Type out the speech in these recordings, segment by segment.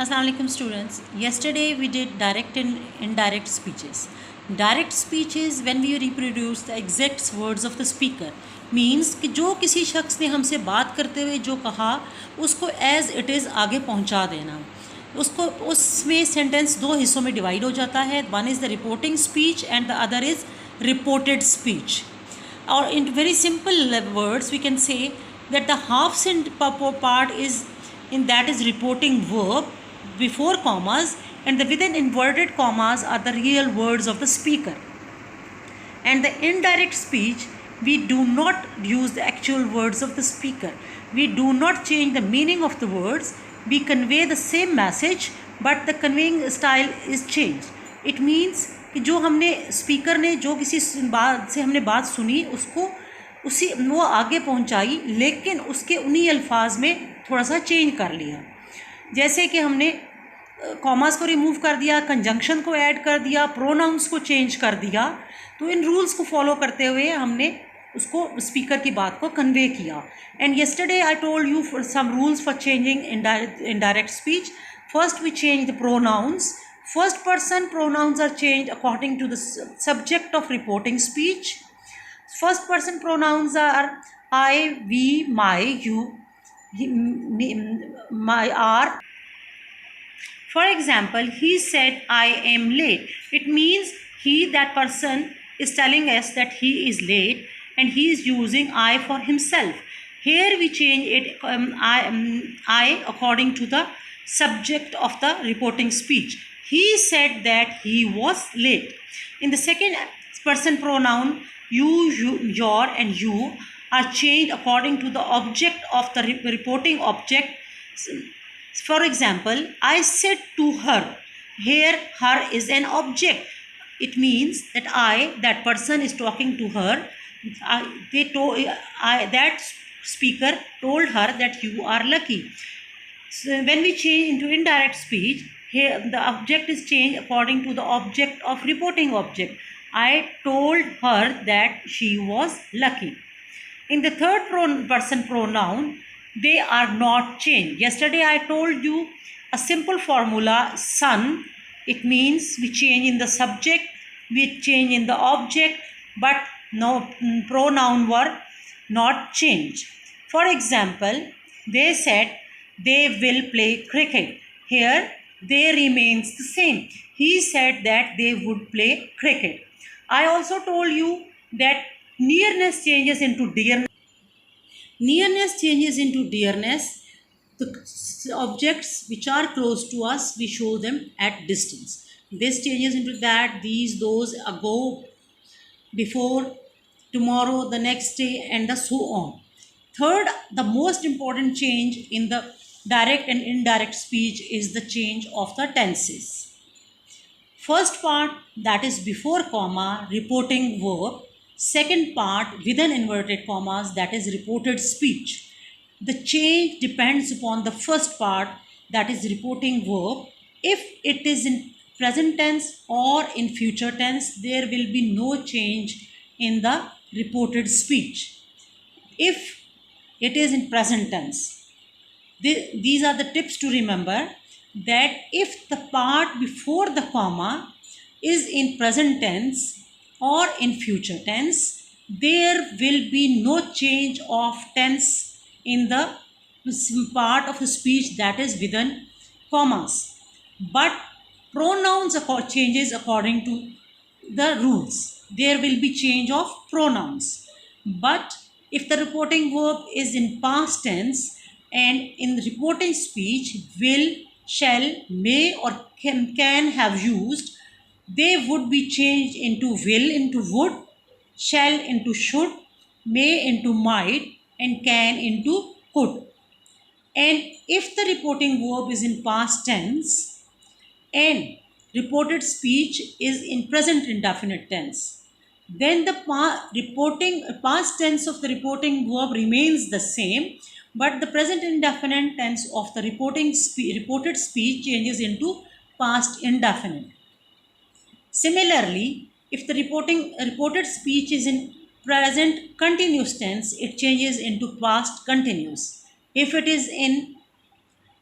Assalamualaikum students. Yesterday we did direct and indirect speeches. Direct speech is when we reproduce the exact words of the speaker. Means कि जो किसी शख्स ने हमसे बात करते हुए जो कहा उसको एज इट इज़ आगे पहुंचा देना. उसको उसमें सेंटेंस दो हिस्सों में डिवाइड हो जाता है. One is the reporting speech and the other is reported speech. Or in very simple words we can say that the half part is in that is reporting verb before commas, and the within inverted commas are the real words of the speaker. And the indirect speech, we do not use the actual words of the speaker, we do not change the meaning of the words, we convey the same message but the conveying style is changed. It means कि जो हमने speaker ने जो किसी बात से हमने बात सुनी उसको उसी वो आगे पहुंचाई, लेकिन उसके उन्हीं अल्फाज में थोड़ा सा चेंज कर लिया. जैसे कि हमने कॉमास को रिमूव कर दिया, कंजंक्शन को ऐड कर दिया, प्रोनाउंस को चेंज कर दिया. तो इन रूल्स को फॉलो करते हुए हमने उसको स्पीकर की बात को कन्वे किया. And yesterday I told you some rules for changing indirect speech. First we change the pronouns. First person pronouns are changed according to the subject of reporting speech. First person pronouns are I, we, my, you, my, are. For example, he said I am late. It means he, that person, is telling us that he is late and he is using I for himself. Here we change it I according to the subject of the reporting speech. He said that he was late. In the second person pronoun, you, your and you are changed according to the object of the reporting object. For example, I said to her. Here her is an object. It means that I, that person, is talking to her. That speaker told her that you are lucky. So when we change into indirect speech, here the object is changed according to the object of reporting object. I told her that she was lucky. In the third person pronoun, they are not changed. Yesterday I told you a simple formula, son. It means we change in the subject, we change in the object, but no pronoun were not changed. For example, they said they will play cricket. Here they remains the same. He said that they would play cricket. I also told you that nearness changes into dearness. Nearness changes into dearness. The objects which are close to us, we show them at distance. This changes into that, these, those, ago, before, tomorrow, the next day, and so on. Third, the most important change in the direct and indirect speech is the change of the tenses. First part, that is before comma, reporting verb. Second part, within inverted commas, that is reported speech. The change depends upon the first part, that is reporting verb. If it is in present tense or in future tense, there will be no change in the reported speech. If it is in present tense, these are the tips to remember, that if the part before the comma is in present tense or in future tense, there will be no change of tense in the part of the speech that is within commas. But pronouns changes according to the rules. There will be change of pronouns. But if the reporting verb is in past tense, and in the reporting speech will, shall, may or can have used, they would be changed into will into would, shall into should, may into might, and can into could. And if the reporting verb is in past tense and reported speech is in present indefinite tense, then the past tense of the reporting verb remains the same, but the present indefinite tense of the reported speech changes into past indefinite. Similarly, if the reported speech is in present continuous tense, it changes into past continuous. If it is in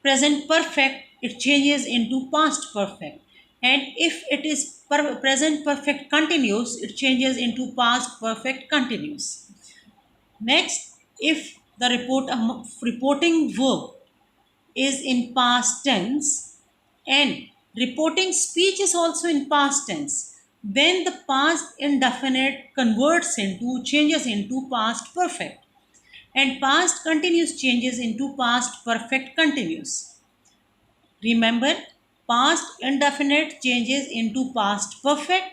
present perfect, it changes into past perfect. And if it is present perfect continuous, it changes into past perfect continuous. Next, if the reporting verb is in past tense and reporting speech is also in past tense, then the past indefinite changes into past perfect, and past continuous changes into past perfect continuous. Remember, past indefinite changes into past perfect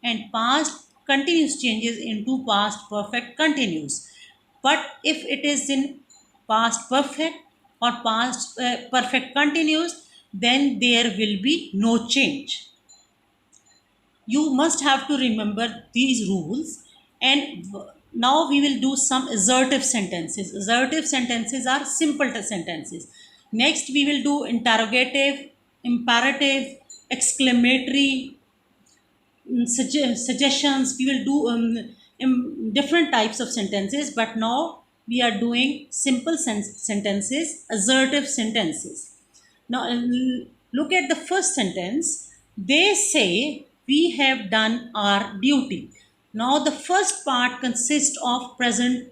and past continuous changes into past perfect continuous. But if it is in past perfect or past perfect continuous, then there will be no change. You must have to remember these rules. And now we will do some assertive sentences. Assertive sentences are simple sentences. Next we will do interrogative, imperative, exclamatory, suggestions. We will do different types of sentences, but now we are doing simple sentences, assertive sentences. Now look at the first sentence. They say we have done our duty. Now the first part consists of present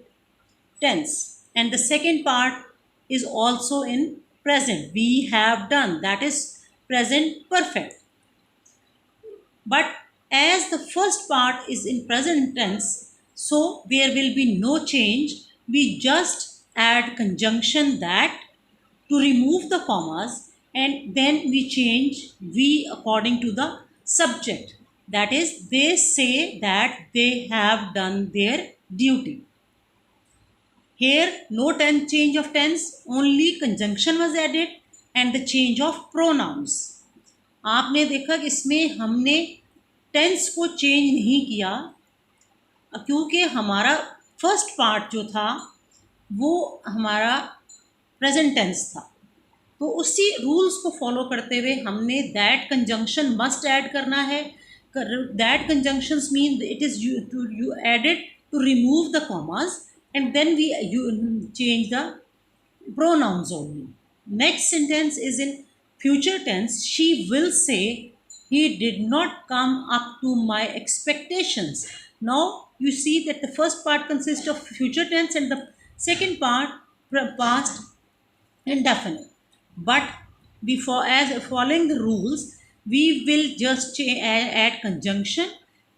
tense and the second part is also in present. We have done, that is present perfect. But as the first part is in present tense, so there will be no change. We just add conjunction that to remove the commas, and then we change we according to the subject. That is, they say that they have done their duty. Here, no change of tense, only conjunction was added and the change of pronouns. आपने देखा कि इसमें हमने tense को change नहीं किया क्योंकि हमारा फर्स्ट पार्ट जो था वो हमारा प्रेजेंट टेंस था, तो उसी रूल्स को फॉलो करते हुए हमने दैट कंजंक्शन मस्ट ऐड करना है. That conjunctions mean it is you added to remove the commas and then we change the pronouns only. Next sentence is in future tense. She will say he did not come up to my expectations. Now you see that the first part consists of future tense and the second part past indefinite. But before, as following the rules, we will just add conjunction,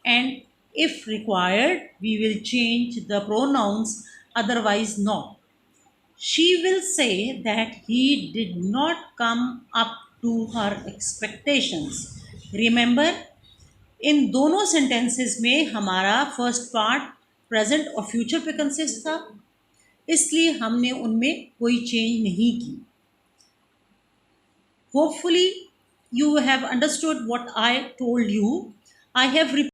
and if required we will change the pronouns, otherwise not. She will say that he did not come up to her expectations. Remember, इन दोनों sentences में हमारा first part present और future पे consist था, इसलिए हमने उनमें कोई चेंज नहीं की. Hopefully you have understood what I told you. I have